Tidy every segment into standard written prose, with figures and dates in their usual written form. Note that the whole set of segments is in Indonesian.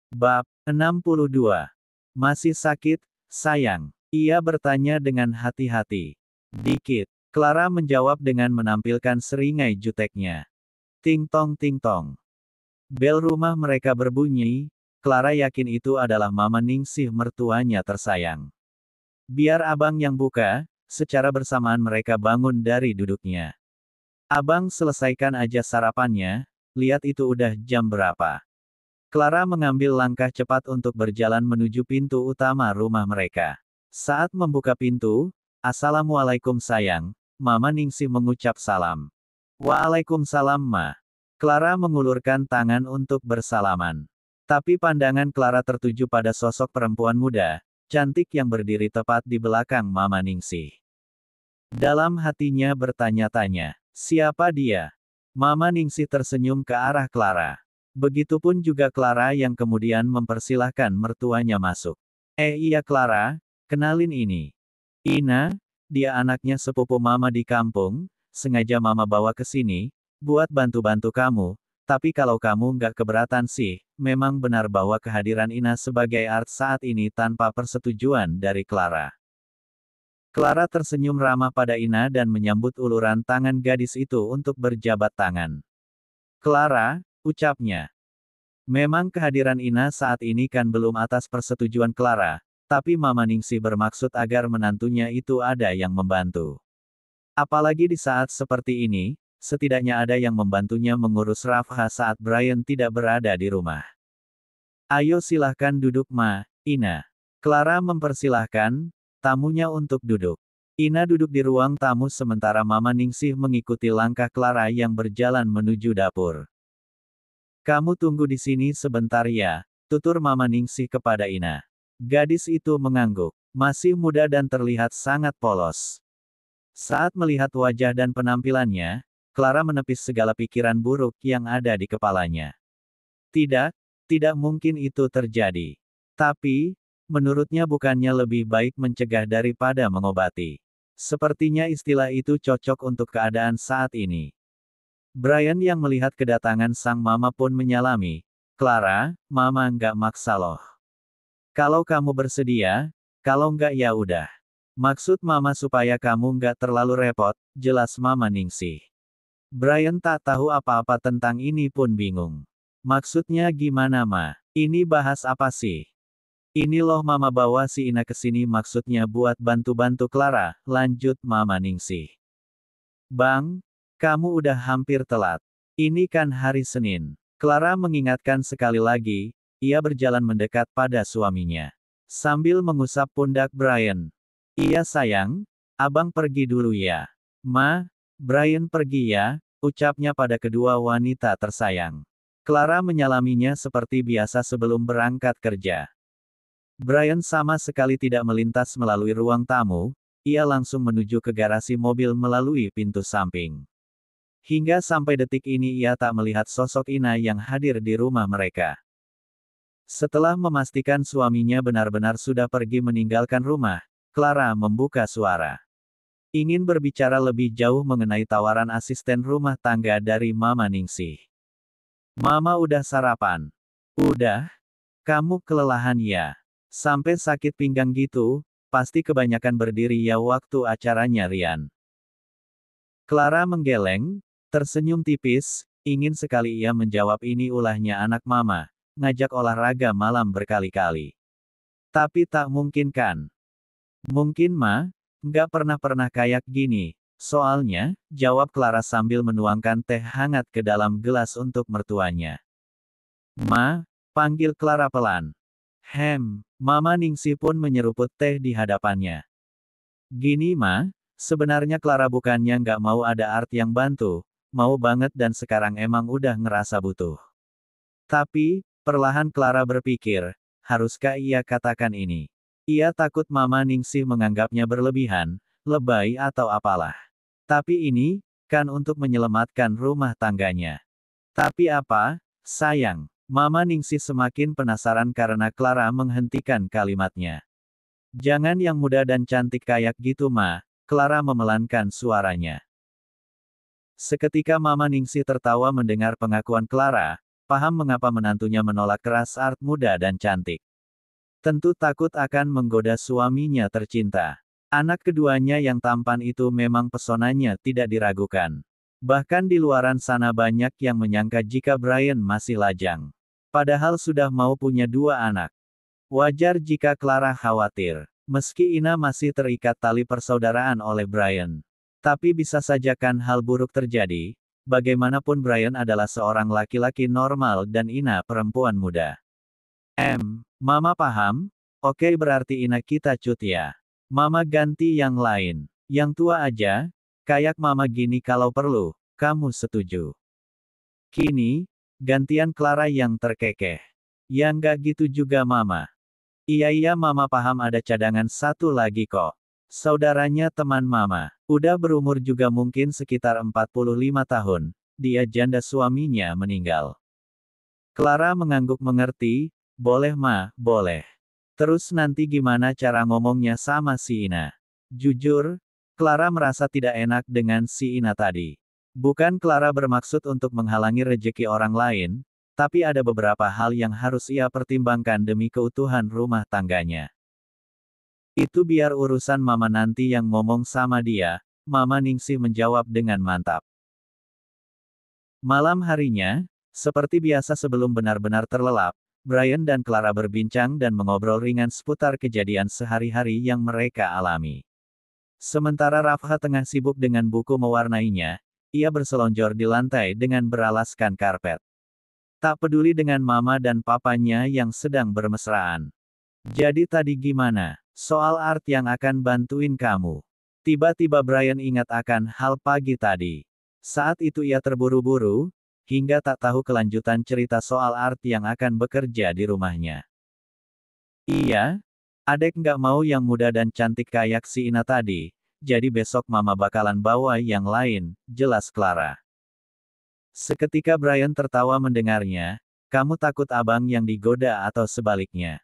Bab 62. Masih sakit, sayang? Ia bertanya dengan hati-hati. Dikit. Clara menjawab dengan menampilkan seringai juteknya. Ting tong ting tong. Bel rumah mereka berbunyi. Clara yakin itu adalah Mama Ningsih mertuanya tersayang. Biar abang yang buka. Secara bersamaan mereka bangun dari duduknya. Abang selesaikan aja sarapannya. Lihat itu udah jam berapa. Clara mengambil langkah cepat untuk berjalan menuju pintu utama rumah mereka. Saat membuka pintu, "Assalamualaikum sayang," Mama Ningsih mengucap salam. "Waalaikumsalam Ma." Clara mengulurkan tangan untuk bersalaman. Tapi pandangan Clara tertuju pada sosok perempuan muda, cantik yang berdiri tepat di belakang Mama Ningsih. Dalam hatinya bertanya-tanya, siapa dia? Mama Ningsih tersenyum ke arah Clara. Begitupun juga Clara yang kemudian mempersilahkan mertuanya masuk. Iya Clara, kenalin ini. Ina, dia anaknya sepupu Mama di kampung, sengaja Mama bawa ke sini, buat bantu-bantu kamu, tapi kalau kamu nggak keberatan sih, memang benar bahwa kehadiran Ina sebagai art saat ini tanpa persetujuan dari Clara. Clara tersenyum ramah pada Ina dan menyambut uluran tangan gadis itu untuk berjabat tangan. Clara, ucapnya. Memang kehadiran Ina saat ini kan belum atas persetujuan Clara, tapi Mama Ningsih bermaksud agar menantunya itu ada yang membantu. Apalagi di saat seperti ini, setidaknya ada yang membantunya mengurus Rafha saat Brian tidak berada di rumah. Ayo silahkan duduk Ma, Ina. Clara mempersilahkan tamunya untuk duduk. Ina duduk di ruang tamu sementara Mama Ningsih mengikuti langkah Clara yang berjalan menuju dapur. Kamu tunggu di sini sebentar ya, tutur Mama Ningsih kepada Ina. Gadis itu mengangguk. Masih muda dan terlihat sangat polos. Saat melihat wajah dan penampilannya, Clara menepis segala pikiran buruk yang ada di kepalanya. Tidak, tidak mungkin itu terjadi. Tapi, menurutnya bukannya lebih baik mencegah daripada mengobati. Sepertinya istilah itu cocok untuk keadaan saat ini. Brian yang melihat kedatangan sang mama pun menyalami. Clara, Mama nggak maksa loh. Kalau kamu bersedia, kalau nggak ya udah. Maksud Mama supaya kamu nggak terlalu repot, jelas Mama Ningsih. Brian tak tahu apa-apa tentang ini pun bingung. Maksudnya gimana Ma? Ini bahas apa sih? Ini loh Mama bawa si Ina ke sini maksudnya buat bantu-bantu Clara, lanjut Mama Ningsih. Bang, kamu udah hampir telat. Ini kan hari Senin. Clara mengingatkan sekali lagi, ia berjalan mendekat pada suaminya. Sambil mengusap pundak Brian. Iya sayang, abang pergi dulu ya. Ma, Brian pergi ya, ucapnya pada kedua wanita tersayang. Clara menyalaminya seperti biasa sebelum berangkat kerja. Brian sama sekali tidak melintas melalui ruang tamu, ia langsung menuju ke garasi mobil melalui pintu samping. Hingga sampai detik ini ia tak melihat sosok Ina yang hadir di rumah mereka. Setelah memastikan suaminya benar-benar sudah pergi meninggalkan rumah, Clara membuka suara. Ingin berbicara lebih jauh mengenai tawaran asisten rumah tangga dari Mama Ningsih. Mama udah sarapan? Udah? Kamu kelelahan ya? Sampai sakit pinggang gitu, pasti kebanyakan berdiri ya waktu acaranya Rian. Clara menggeleng, tersenyum tipis, ingin sekali ia menjawab ini ulahnya anak mama, ngajak olahraga malam berkali-kali. Tapi tak mungkin kan? Mungkin Ma, nggak pernah kayak gini. Soalnya, jawab Clara sambil menuangkan teh hangat ke dalam gelas untuk mertuanya. Ma, panggil Clara pelan. Mama Ningsih pun menyeruput teh di hadapannya. Gini Ma, sebenarnya Clara bukannya nggak mau ada art yang bantu, mau banget dan sekarang emang udah ngerasa butuh. Tapi, perlahan Clara berpikir, haruskah ia katakan ini? Ia takut Mama Ningsih menganggapnya berlebihan, lebay atau apalah. Tapi ini, kan untuk menyelamatkan rumah tangganya. Tapi apa, sayang? Mama Ningsih semakin penasaran karena Clara menghentikan kalimatnya. Jangan yang muda dan cantik kayak gitu Ma, Clara memelankan suaranya. Seketika Mama Ningsih tertawa mendengar pengakuan Clara, paham mengapa menantunya menolak keras Art muda dan cantik. Tentu takut akan menggoda suaminya tercinta. Anak keduanya yang tampan itu memang pesonanya tidak diragukan. Bahkan di luaran sana banyak yang menyangka jika Brian masih lajang. Padahal sudah mau punya 2 anak. Wajar jika Clara khawatir. Meski Ina masih terikat tali persaudaraan oleh Brian. Tapi bisa saja kan hal buruk terjadi. Bagaimanapun Brian adalah seorang laki-laki normal dan Ina perempuan muda. Mama paham? Oke, berarti Ina kita cut ya. Mama ganti yang lain. Yang tua aja, kayak mama gini kalau perlu, kamu setuju. Kini, gantian Clara yang terkekeh. Ya nggak gitu juga mama. Iya mama paham, ada cadangan satu lagi kok. Saudaranya teman mama. Udah berumur juga mungkin sekitar 45 tahun. Dia janda suaminya meninggal. Clara mengangguk mengerti. Boleh ma, boleh. Terus nanti gimana cara ngomongnya sama si Ina? Jujur, Clara merasa tidak enak dengan si Ina tadi. Bukan Clara bermaksud untuk menghalangi rejeki orang lain, tapi ada beberapa hal yang harus ia pertimbangkan demi keutuhan rumah tangganya. Itu biar urusan mama nanti yang ngomong sama dia, Mama Ningsih menjawab dengan mantap. Malam harinya, seperti biasa sebelum benar-benar terlelap, Brian dan Clara berbincang dan mengobrol ringan seputar kejadian sehari-hari yang mereka alami. Sementara Rafha tengah sibuk dengan buku mewarnainya, ia berselonjor di lantai dengan beralaskan karpet. Tak peduli dengan mama dan papanya yang sedang bermesraan. Jadi tadi gimana? Soal Art yang akan bantuin kamu. Tiba-tiba Brian ingat akan hal pagi tadi. Saat itu ia terburu-buru, hingga tak tahu kelanjutan cerita soal Art yang akan bekerja di rumahnya. Iya, adek nggak mau yang muda dan cantik kayak si Ina tadi, jadi besok mama bakalan bawa yang lain, jelas Clara. Seketika Brian tertawa mendengarnya, kamu takut abang yang digoda atau sebaliknya?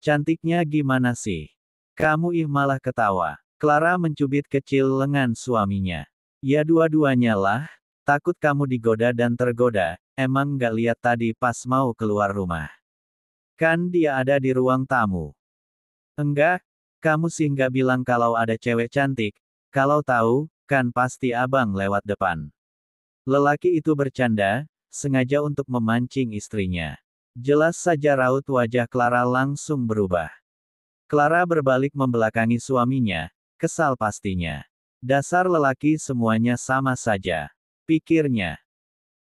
Cantiknya gimana sih? Kamu malah ketawa. Clara mencubit kecil lengan suaminya. Ya dua-duanya lah, takut kamu digoda dan tergoda, emang nggak lihat tadi pas mau keluar rumah. Kan dia ada di ruang tamu. Enggak, kamu sih nggak bilang kalau ada cewek cantik, kalau tahu, kan pasti abang lewat depan. Lelaki itu bercanda, sengaja untuk memancing istrinya. Jelas saja raut wajah Clara langsung berubah. Clara berbalik membelakangi suaminya, kesal pastinya. Dasar lelaki semuanya sama saja, pikirnya.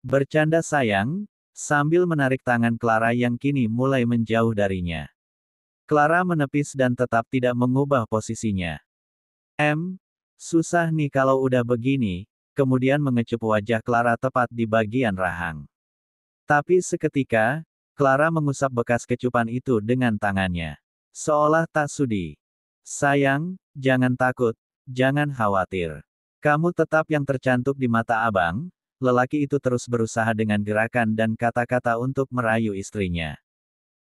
Bercanda sayang, sambil menarik tangan Clara yang kini mulai menjauh darinya. Clara menepis dan tetap tidak mengubah posisinya. Susah nih kalau udah begini, kemudian mengecup wajah Clara tepat di bagian rahang. Tapi seketika, Clara mengusap bekas kecupan itu dengan tangannya. Seolah tak sudi. Sayang, jangan takut, jangan khawatir. Kamu tetap yang tercantik di mata abang. Lelaki itu terus berusaha dengan gerakan dan kata-kata untuk merayu istrinya.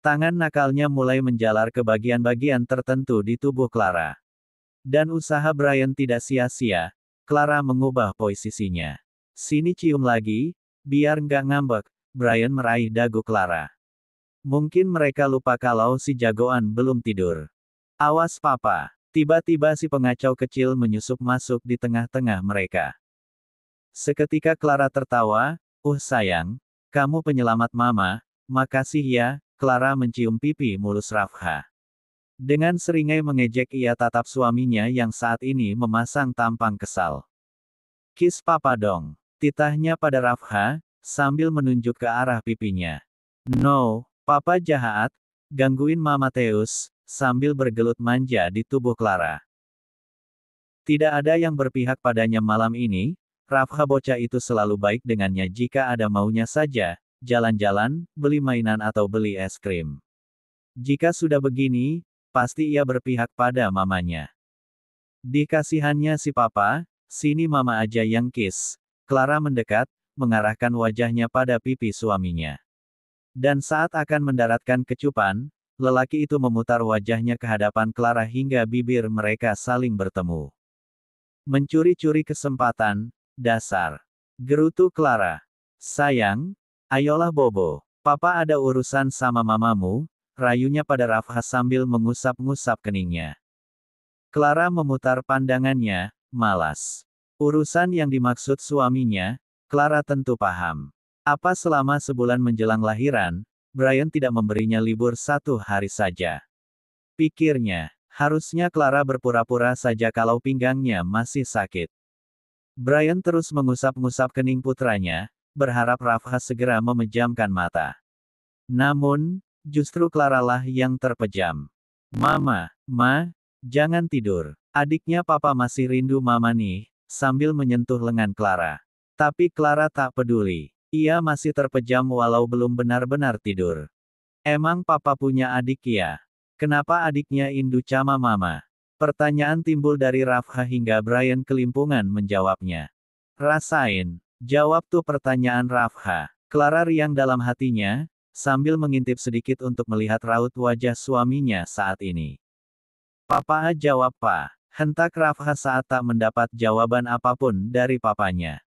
Tangan nakalnya mulai menjalar ke bagian-bagian tertentu di tubuh Clara. Dan usaha Brian tidak sia-sia, Clara mengubah posisinya. Sini cium lagi, biar nggak ngambek, Brian meraih dagu Clara. Mungkin mereka lupa kalau si jagoan belum tidur. Awas papa. Tiba-tiba si pengacau kecil menyusup masuk di tengah-tengah mereka. Seketika Clara tertawa, sayang, kamu penyelamat mama, makasih ya. Clara mencium pipi mulus Rafha. Dengan seringai mengejek ia tatap suaminya yang saat ini memasang tampang kesal. Kiss papa dong. Titahnya pada Rafha, sambil menunjuk ke arah pipinya. No. Papa jahat, gangguin Mama Teus, sambil bergelut manja di tubuh Clara. Tidak ada yang berpihak padanya malam ini, Rafha bocah itu selalu baik dengannya jika ada maunya saja, jalan-jalan, beli mainan atau beli es krim. Jika sudah begini, pasti ia berpihak pada mamanya. Dikasihannya si papa, sini mama aja yang kiss. Clara mendekat, mengarahkan wajahnya pada pipi suaminya. Dan saat akan mendaratkan kecupan, lelaki itu memutar wajahnya ke hadapan Clara hingga bibir mereka saling bertemu. Mencuri-curi kesempatan, dasar. Gerutu Clara. Sayang, Ayolah Bobo. Papa ada urusan sama mamamu, rayunya pada Rafha sambil mengusap-ngusap keningnya. Clara memutar pandangannya, malas. Urusan yang dimaksud suaminya, Clara tentu paham. Apa selama sebulan menjelang lahiran, Brian tidak memberinya libur 1 hari saja? Pikirnya, harusnya Clara berpura-pura saja kalau pinggangnya masih sakit. Brian terus mengusap-ngusap kening putranya, berharap Rafha segera memejamkan mata. Namun, justru Clara lah yang terpejam. Mama, jangan tidur. Adiknya papa masih rindu mama nih, sambil menyentuh lengan Clara. Tapi Clara tak peduli. Ia masih terpejam walau belum benar-benar tidur. Emang papa punya adik ya? Kenapa adiknya indu sama mama? Pertanyaan timbul dari Rafha hingga Brian kelimpungan menjawabnya. Rasain. Jawab tuh pertanyaan Rafha. Clara riang dalam hatinya, sambil mengintip sedikit untuk melihat raut wajah suaminya saat ini. Papa, jawab Pa. Hentak Rafha saat tak mendapat jawaban apapun dari papanya.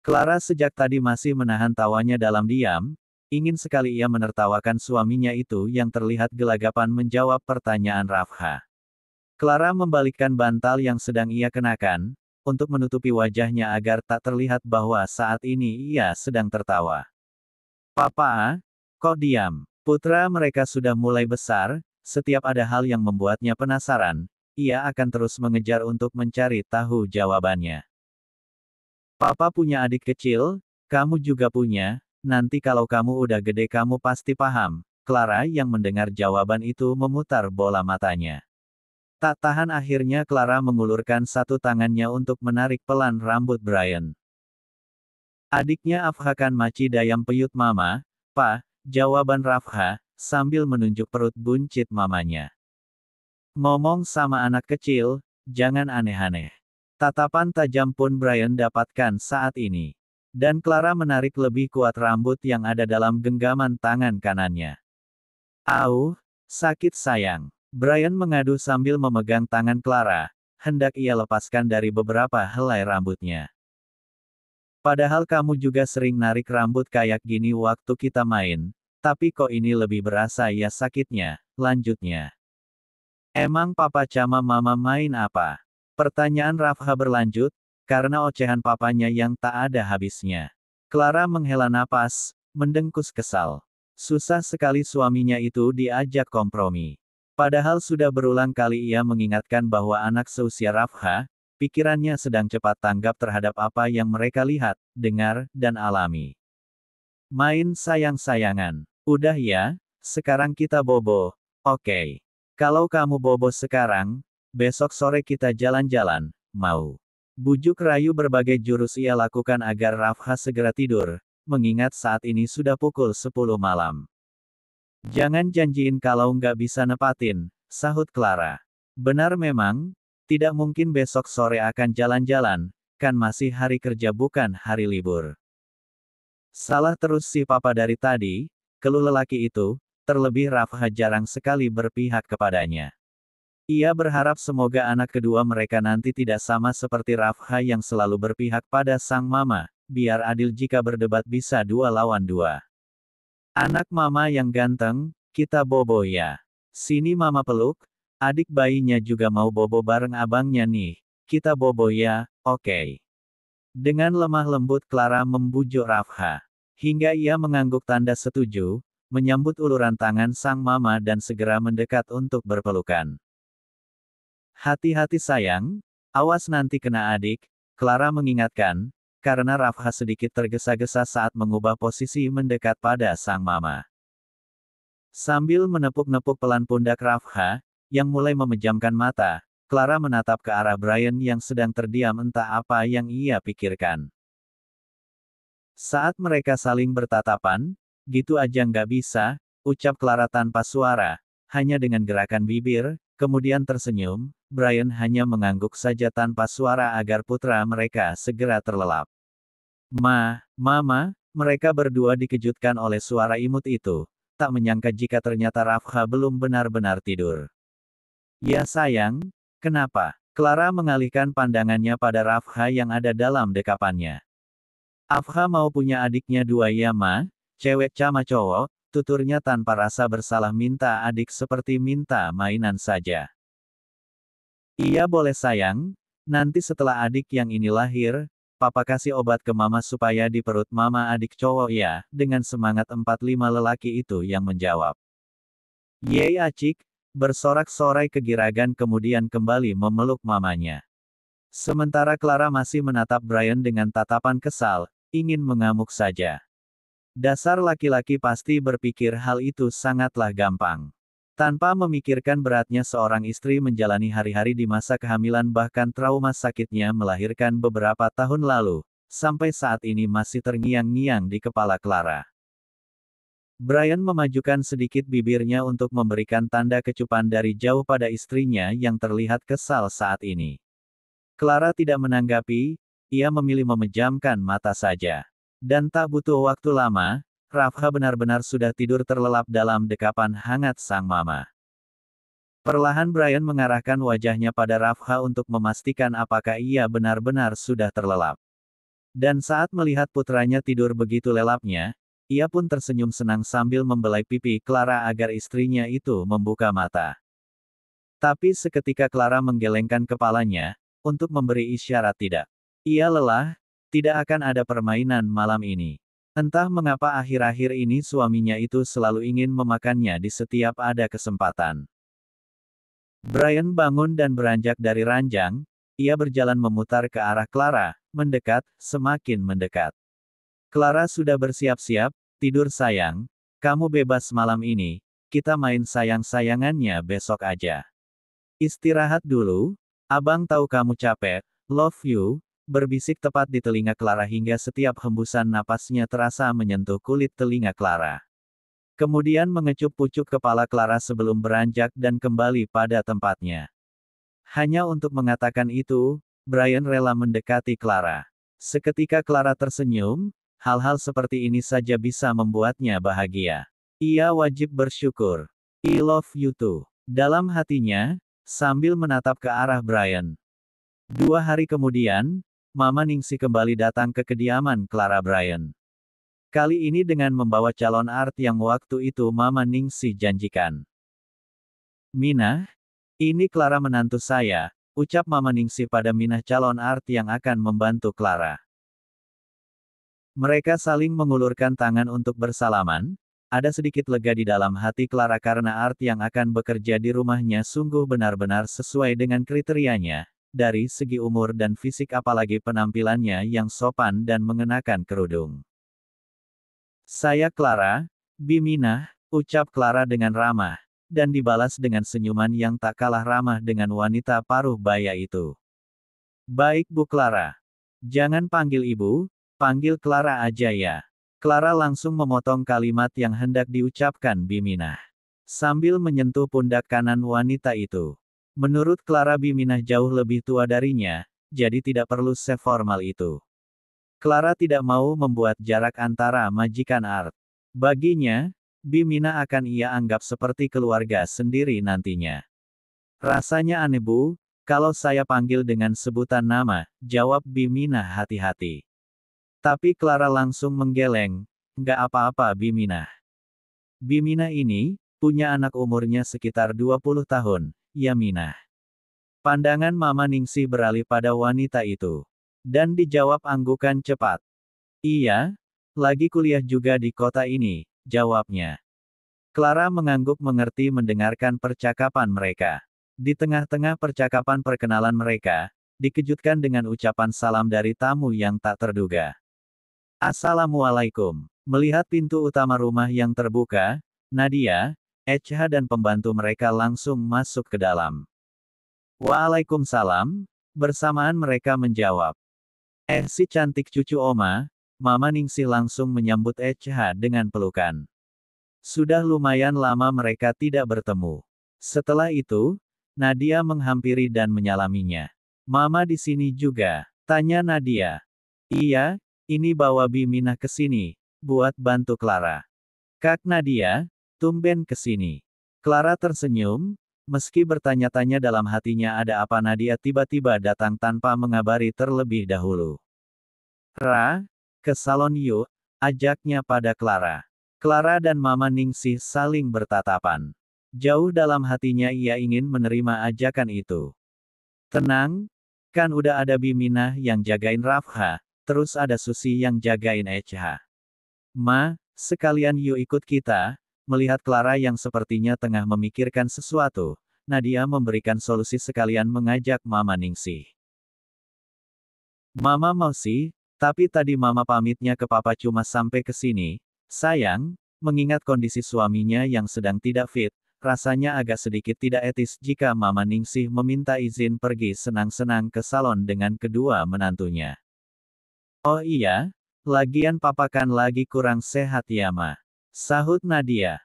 Clara sejak tadi masih menahan tawanya dalam diam, ingin sekali ia menertawakan suaminya itu yang terlihat gelagapan menjawab pertanyaan Rafha. Clara membalikkan bantal yang sedang ia kenakan, untuk menutupi wajahnya agar tak terlihat bahwa saat ini ia sedang tertawa. Papa, kok diam? Putra mereka sudah mulai besar, setiap ada hal yang membuatnya penasaran, ia akan terus mengejar untuk mencari tahu jawabannya. Papa punya adik kecil, kamu juga punya, nanti kalau kamu udah gede kamu pasti paham. Clara yang mendengar jawaban itu memutar bola matanya. Tak tahan akhirnya Clara mengulurkan satu tangannya untuk menarik pelan rambut Brian. Adiknya afhakan maci dayam peyut mama, Pa, jawaban Rafha, sambil menunjuk perut buncit mamanya. Ngomong sama anak kecil, jangan aneh-aneh. Tatapan tajam pun Brian dapatkan saat ini. Dan Clara menarik lebih kuat rambut yang ada dalam genggaman tangan kanannya. Auh, sakit sayang. Brian mengadu sambil memegang tangan Clara, hendak ia lepaskan dari beberapa helai rambutnya. Padahal kamu juga sering narik rambut kayak gini waktu kita main, tapi kok ini lebih berasa ya sakitnya, lanjutnya. Emang papa sama mama main apa? Pertanyaan Rafha berlanjut, karena ocehan papanya yang tak ada habisnya. Clara menghela napas, mendengkus kesal. Susah sekali suaminya itu diajak kompromi. Padahal sudah berulang kali ia mengingatkan bahwa anak seusia Rafha, pikirannya sedang cepat tanggap terhadap apa yang mereka lihat, dengar, dan alami. Main sayang-sayangan. Udah ya, sekarang kita bobo. Oke. Kalau kamu bobo sekarang, besok sore kita jalan-jalan, mau? Bujuk rayu berbagai jurus ia lakukan agar Rafha segera tidur, mengingat saat ini sudah pukul 10 malam. Jangan janjiin kalau nggak bisa nepatin, sahut Clara. Benar memang, tidak mungkin besok sore akan jalan-jalan, kan masih hari kerja bukan hari libur. Salah terus si papa dari tadi, keluh lelaki itu, terlebih Rafha jarang sekali berpihak kepadanya. Ia berharap semoga anak kedua mereka nanti tidak sama seperti Rafha yang selalu berpihak pada sang mama, biar adil jika berdebat bisa 2 lawan 2. Anak mama yang ganteng, kita bobo ya. Sini mama peluk, adik bayinya juga mau bobo bareng abangnya nih, kita bobo ya, oke. Dengan lemah lembut Clara membujuk Rafha. Hingga ia mengangguk tanda setuju, menyambut uluran tangan sang mama dan segera mendekat untuk berpelukan. Hati-hati sayang, awas nanti kena adik, Clara mengingatkan, karena Rafha sedikit tergesa-gesa saat mengubah posisi mendekat pada sang mama. Sambil menepuk-nepuk pelan pundak Rafha, yang mulai memejamkan mata, Clara menatap ke arah Brian yang sedang terdiam entah apa yang ia pikirkan. Saat mereka saling bertatapan, gitu aja nggak bisa, ucap Clara tanpa suara, hanya dengan gerakan bibir, kemudian tersenyum, Brian hanya mengangguk saja tanpa suara agar putra mereka segera terlelap. Mama, mereka berdua dikejutkan oleh suara imut itu, tak menyangka jika ternyata Rafha belum benar-benar tidur. Ya sayang, kenapa? Clara mengalihkan pandangannya pada Rafha yang ada dalam dekapannya. Afha mau punya adiknya dua ya ma, cewek sama cowok, tuturnya tanpa rasa bersalah minta adik seperti minta mainan saja. Iya boleh sayang, nanti setelah adik yang ini lahir, papa kasih obat ke mama supaya di perut mama adik cowok ya, dengan semangat 45 lelaki itu yang menjawab. Yeay acik, bersorak-sorai kegiragan kemudian kembali memeluk mamanya. Sementara Clara masih menatap Brian dengan tatapan kesal, ingin mengamuk saja. Dasar laki-laki pasti berpikir hal itu sangatlah gampang. Tanpa memikirkan beratnya seorang istri menjalani hari-hari di masa kehamilan bahkan trauma sakitnya melahirkan beberapa tahun lalu, sampai saat ini masih terngiang-ngiang di kepala Clara. Brian memajukan sedikit bibirnya untuk memberikan tanda kecupan dari jauh pada istrinya yang terlihat kesal saat ini. Clara tidak menanggapi, ia memilih memejamkan mata saja. Dan tak butuh waktu lama, Rafha benar-benar sudah tidur terlelap dalam dekapan hangat sang mama. Perlahan Brian mengarahkan wajahnya pada Rafha untuk memastikan apakah ia benar-benar sudah terlelap. Dan saat melihat putranya tidur begitu lelapnya, ia pun tersenyum senang sambil membelai pipi Clara agar istrinya itu membuka mata. Tapi seketika Clara menggelengkan kepalanya, untuk memberi isyarat tidak. Ia lelah, tidak akan ada permainan malam ini. Entah mengapa akhir-akhir ini suaminya itu selalu ingin memakannya di setiap ada kesempatan. Brian bangun dan beranjak dari ranjang, ia berjalan memutar ke arah Clara, mendekat, semakin mendekat. Clara sudah bersiap-siap, tidur sayang, kamu bebas malam ini, kita main sayang-sayangannya besok aja. Istirahat dulu, abang tahu kamu capek, love you, berbisik tepat di telinga Clara hingga setiap hembusan napasnya terasa menyentuh kulit telinga Clara. Kemudian mengecup pucuk kepala Clara sebelum beranjak dan kembali pada tempatnya. Hanya untuk mengatakan itu, Brian rela mendekati Clara. Seketika Clara tersenyum, hal-hal seperti ini saja bisa membuatnya bahagia. Ia wajib bersyukur. I love you too. Dalam hatinya, sambil menatap ke arah Brian. 2 hari kemudian, Mama Ningsih kembali datang ke kediaman Clara Brian. Kali ini dengan membawa calon art yang waktu itu Mama Ningsih janjikan. Minah, ini Clara menantu saya, ucap Mama Ningsih pada Minah calon art yang akan membantu Clara. Mereka saling mengulurkan tangan untuk bersalaman, ada sedikit lega di dalam hati Clara karena art yang akan bekerja di rumahnya sungguh benar-benar sesuai dengan kriterianya, dari segi umur dan fisik apalagi penampilannya yang sopan dan mengenakan kerudung. Saya Clara, Biminah, ucap Clara dengan ramah, dan dibalas dengan senyuman yang tak kalah ramah dengan wanita paruh baya itu. Baik Bu Clara. Jangan panggil ibu, panggil Clara aja ya. Clara langsung memotong kalimat yang hendak diucapkan Biminah. Sambil menyentuh pundak kanan wanita itu. Menurut Clara Biminah jauh lebih tua darinya, jadi tidak perlu seformal itu. Clara tidak mau membuat jarak antara majikan art. Baginya, Biminah akan ia anggap seperti keluarga sendiri nantinya. Rasanya aneh Bu, kalau saya panggil dengan sebutan nama, jawab Biminah hati-hati. Tapi Clara langsung menggeleng, nggak apa-apa Biminah. Biminah ini, punya anak umurnya sekitar 20 tahun, ya Minah. Pandangan Mama Ningsih beralih pada wanita itu. Dan dijawab anggukan cepat. Iya, lagi kuliah juga di kota ini, jawabnya. Clara mengangguk mengerti mendengarkan percakapan mereka. Di tengah-tengah percakapan perkenalan mereka, dikejutkan dengan ucapan salam dari tamu yang tak terduga. Assalamualaikum. Melihat pintu utama rumah yang terbuka, Nadia, HH dan pembantu mereka langsung masuk ke dalam. Waalaikumsalam, bersamaan mereka menjawab. Si cantik cucu Oma, Mama Ningsih langsung menyambut HH dengan pelukan. Sudah lumayan lama mereka tidak bertemu. Setelah itu, Nadia menghampiri dan menyalaminya. Mama di sini juga, tanya Nadia. Iya, ini bawa Biminah ke sini, buat bantu Clara. Kak Nadia, tumben ke sini. Clara tersenyum, meski bertanya-tanya dalam hatinya ada apa Nadia tiba-tiba datang tanpa mengabari terlebih dahulu. Ra, Ke salon yuk, ajaknya pada Clara. Clara dan Mama Ningsih saling bertatapan. Jauh dalam hatinya ia ingin menerima ajakan itu. Tenang, kan udah ada Biminah yang jagain Rafha, terus ada Susi yang jagain Echa. Ma, sekalian yuk ikut kita. Melihat Clara yang sepertinya tengah memikirkan sesuatu, Nadia memberikan solusi sekalian mengajak Mama Ningsih. Mama mau sih, tapi tadi Mama pamitnya ke Papa cuma sampai ke sini. Sayang, mengingat kondisi suaminya yang sedang tidak fit, rasanya agak sedikit tidak etis jika Mama Ningsih meminta izin pergi senang-senang ke salon dengan kedua menantunya. Oh iya, lagian Papa kan lagi kurang sehat ya Ma. Sahut Nadia.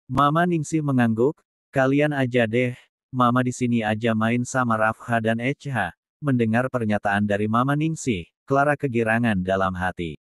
Mama Ningsih mengangguk, kalian aja deh, Mama di sini aja main sama Rafha dan Echa. Mendengar pernyataan dari Mama Ningsih, Clara kegirangan dalam hati.